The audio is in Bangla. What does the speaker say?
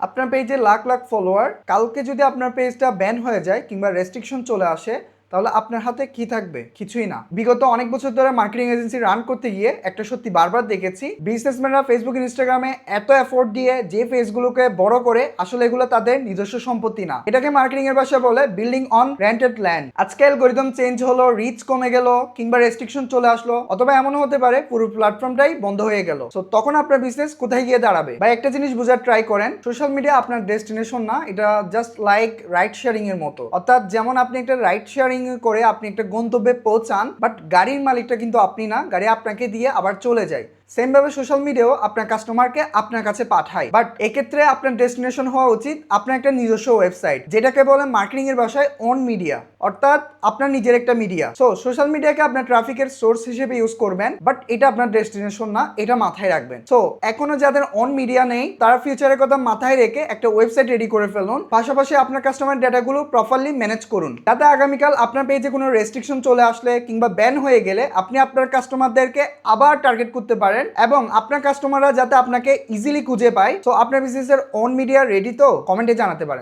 আপনার পেজে লাখ লাখ ফলোয়ার, কালকে যদি আপনার পেজটা ব্যান হয়ে যায় কিংবা রেস্ট্রিকশন চলে আসে, তাহলে আপনার হাতে কি থাকবে? কিছুই না। বিগত অনেক বছর ধরে মার্কেটিং এজেন্সি রান করতে গিয়ে একটা সত্যি বারবার দেখেছি, বিজনেসম্যানরা ফেসবুক ইনস্টাগ্রামে এত এফোর্ট দিয়ে যে পেজগুলোকে বড় করে, আসলে এগুলো তাদের নিজস্ব সম্পত্তি না। এটাকে মার্কেটিং এর ভাষায় বলে বিল্ডিং অন রেন্টেড ল্যান্ড। আজকে অ্যালগরিদম চেঞ্জ হলো, রিচ কমে গেল কিংবা রেস্ট্রিকশন চলে আসলো, অথবা এমনও হতে পারে পুরো প্ল্যাটফর্মটাই বন্ধ হয়ে গেল। সো তখন আপনার বিজনেস কোথায় গিয়ে দাঁড়াবে? বা একটা জিনিস বোঝার ট্রাই করেন, সোশ্যাল মিডিয়া আপনার ডেস্টিনেশন না, এটা জাস্ট লাইক রাইড শেয়ারিং এর মতো। অর্থাৎ যেমন আপনি একটা রাইড শেয়ারিং করে আপনি একটা গন্তব্যে পৌঁছান, বাট গাড়ির মালিকটা কিন্তু আপনি না, গাড়ি আপনাকে দিয়ে আবার চলে যায়। সেম ভাবে সোশ্যাল মিডিয়াও আপনার কাস্টমারকে আপনার কাছে পাঠায়, বাট এক্ষেত্রে আপনার ডেস্টিনেশন হওয়া উচিত আপনার একটা নিজস্ব ওয়েবসাইট, যেটাকে বলে মার্কেটিং এর ভাষায় অন মিডিয়া, অর্থাৎ আপনার নিজের একটা মিডিয়া। সো সোশ্যাল মিডিয়াকে আপনার ট্রাফিকের সোর্স হিসেবে ইউজ করবেন, বাট এটা আপনার ডেস্টিনেশন না, এটা মাথায় রাখবেন। সো এখনো যাদের অন মিডিয়া নেই, তারা ফিউচারের কথা মাথায় রেখে একটা ওয়েবসাইট রেডি করে ফেলুন, পাশাপাশি আপনার কাস্টমার ডেটাগুলো প্রপারলি ম্যানেজ করুন, যাতে আগামীকাল আপনার পেজে কোনো রেস্ট্রিকশন চলে আসলে কিংবা ব্যান হয়ে গেলে আপনি আপনার কাস্টমারদেরকে আবার টার্গেট করতে পারেন, এবং আপনার কাস্টমাররা যাতে আপনাকে ইজিলি খুঁজে পায়। তো আপনার বিজনেসের অন মিডিয়া রেডি তো? কমেন্টে জানাতে পারেন।